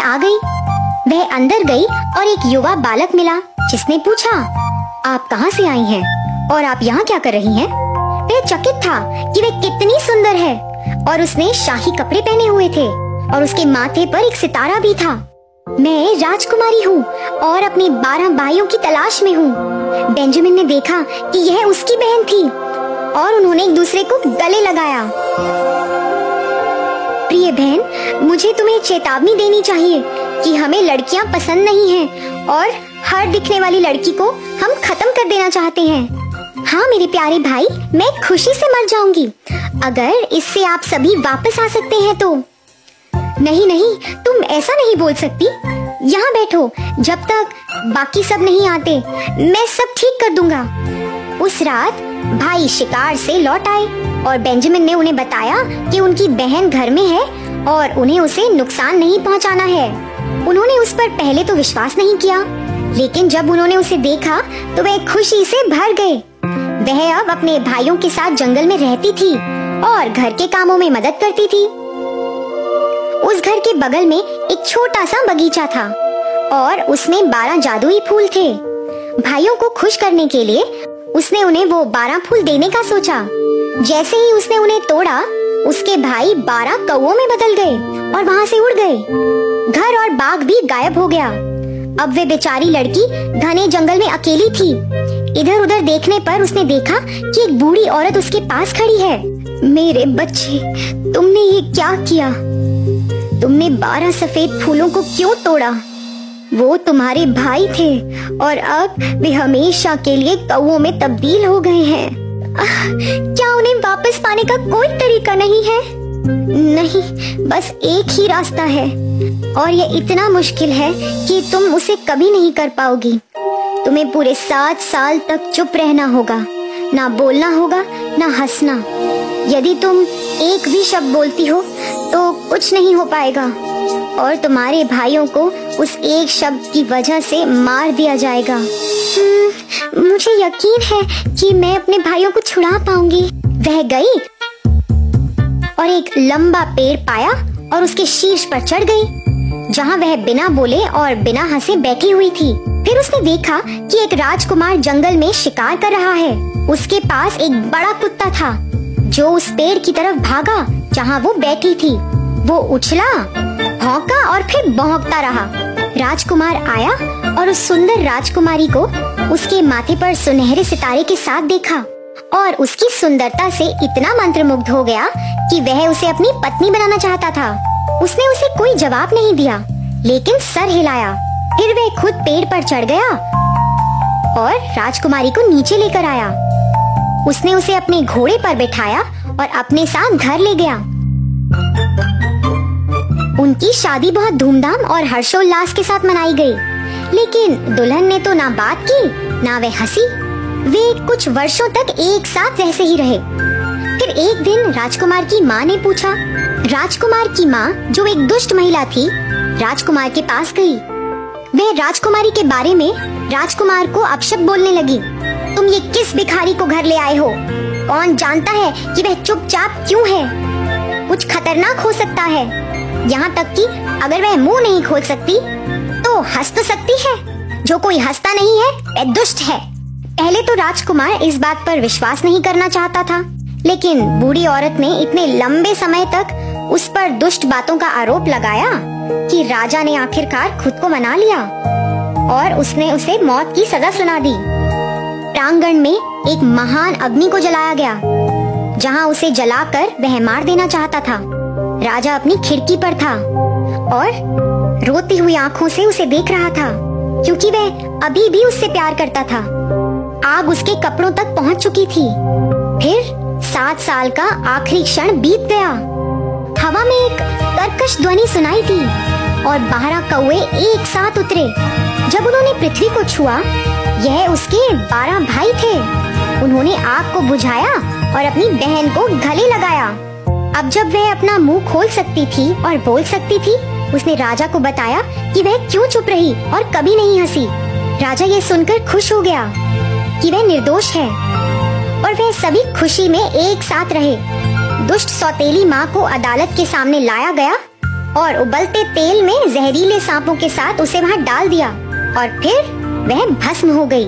आ गई। वह अंदर गई और एक युवा बालक मिला, जिसने पूछा, आप कहाँ से आई हैं और आप यहाँ क्या कर रही हैं? वह चकित था कि वह कितनी सुंदर है और उसने शाही कपड़े पहने हुए थे और उसके माथे पर एक सितारा भी था। मैं राजकुमारी हूँ और अपने 12 भाइयों की तलाश में हूँ। बेंजामिन ने देखा कि यह उसकी बहन थी और उन्होंने एक दूसरे को गले लगाया। प्रिय बहन, मुझे तुम्हें चेतावनी देनी चाहिए कि हमें लड़कियां पसंद नहीं हैं और हर दिखने वाली लड़की को हम खत्म कर देना चाहते हैं। हाँ मेरे प्यारे भाई, मैं खुशी से मर जाऊंगी अगर इससे आप सभी वापस आ सकते हैं तो। नहीं नहीं, तुम ऐसा नहीं बोल सकती। यहाँ बैठो, जब तक बाकी सब नहीं आते मैं सब ठीक कर दूंगा। उस रात भाई शिकार से लौट आए और बेंजामिन ने उन्हें बताया कि उनकी बहन घर में है और उन्हें उसे नुकसान नहीं पहुंचाना है। उन्होंने उस पर पहले तो विश्वास नहीं किया, लेकिन जब उन्होंने उसे देखा तो वे खुशी से भर गए। वह अब अपने भाइयों के साथ जंगल में रहती थी और घर के कामों में मदद करती थी। उस घर के बगल में एक छोटा सा बगीचा था और उसमें 12 जादुई फूल थे। भाइयों को खुश करने के लिए उसने उन्हें वो 12 फूल देने का सोचा। जैसे ही उसने उन्हें तोड़ा, उसके भाई 12 कौवों में बदल गए और वहाँ से उड़ गए। घर और बाग भी गायब हो गया। अब वे बेचारी लड़की घने जंगल में अकेली थी। इधर उधर देखने पर उसने देखा कि एक बूढ़ी औरत उसके पास खड़ी है। मेरे बच्चे, तुमने ये क्या किया? तुमने 12 सफेद फूलों को क्यों तोड़ा? वो तुम्हारे भाई थे और अब वे हमेशा के लिए कौवों में तब्दील हो गए हैं। क्या उन्हें वापस पाने का कोई तरीका नहीं है? नहीं, बस एक ही रास्ता है और ये इतना मुश्किल है कि तुम उसे कभी नहीं कर पाओगी। तुम्हें पूरे 7 साल तक चुप रहना होगा, ना बोलना होगा, ना हंसना। यदि तुम एक भी शब्द बोलती हो तो कुछ नहीं हो पाएगा और तुम्हारे भाइयों को उस एक शब्द की वजह से मार दिया जाएगा। मुझे यकीन है कि मैं अपने भाइयों को छुड़ा पाऊंगी। वह गई और एक लंबा पेड़ पाया और उसके शीर्ष पर चढ़ गई, जहाँ वह बिना बोले और बिना हंसे बैठी हुई थी। फिर उसने देखा कि एक राजकुमार जंगल में शिकार कर रहा है। उसके पास एक बड़ा कुत्ता था जो उस पेड़ की तरफ भागा जहाँ वो बैठी थी। वो उछला, भौंका और फिर भौंकता रहा। राजकुमार आया और उस सुंदर राजकुमारी को उसके माथे पर सुनहरे सितारे के साथ देखा और उसकी सुंदरता से इतना मंत्रमुग्ध हो गया कि वह उसे अपनी पत्नी बनाना चाहता था। उसने उसे कोई जवाब नहीं दिया, लेकिन सर हिलाया। फिर वह खुद पेड़ पर चढ़ गया और राजकुमारी को नीचे लेकर आया। उसने उसे अपने घोड़े पर बिठाया और अपने साथ घर ले गया। उनकी शादी बहुत धूमधाम और हर्षोल्लास के साथ मनाई गई, लेकिन दुल्हन ने तो ना बात की ना वह हंसी। वे कुछ वर्षों तक एक साथ वैसे ही रहे। फिर एक दिन राजकुमार की माँ ने पूछा। राजकुमार की माँ, जो एक दुष्ट महिला थी, राजकुमार के पास गई। वह राजकुमारी के बारे में राजकुमार को अपशब्द बोलने लगी। तुम ये किस भिखारी को घर ले आए हो? कौन जानता है कि वह चुपचाप क्यों है? कुछ खतरनाक हो सकता है। यहाँ तक कि अगर वह मुंह नहीं खोल सकती तो हंस तो सकती है। जो कोई हंसता नहीं है वह दुष्ट है। पहले तो राजकुमार इस बात पर विश्वास नहीं करना चाहता था, लेकिन बूढ़ी औरत ने इतने लंबे समय तक उस पर दुष्ट बातों का आरोप लगाया कि राजा ने आखिरकार खुद को मना लिया और उसने उसे मौत की सजा सुना दी। प्रांगण में एक महान अग्नि को जलाया गया, जहाँ उसे जलाकर वह मार देना चाहता था। राजा अपनी खिड़की पर था और रोती हुई आंखों से उसे देख रहा था, क्योंकि वह अभी भी उससे प्यार करता था। आग उसके कपड़ों तक पहुंच चुकी थी। फिर 7 साल का आखिरी क्षण बीत गया। हवा में एक कर्कश ध्वनि सुनाई दी और 12 कौवे एक साथ उतरे। जब उन्होंने पृथ्वी को छुआ, यह उसके 12 भाई थे। उन्होंने आग को बुझाया और अपनी बहन को गले लगाया। अब जब वह अपना मुंह खोल सकती थी और बोल सकती थी, उसने राजा को बताया कि वह क्यों चुप रही और कभी नहीं हंसी। राजा ये सुनकर खुश हो गया कि वह निर्दोष है और वह सभी खुशी में एक साथ रहे। दुष्ट सौतेली माँ को अदालत के सामने लाया गया और उबलते तेल में जहरीले सांपों के साथ उसे वहाँ डाल दिया और फिर वह भस्म हो गई।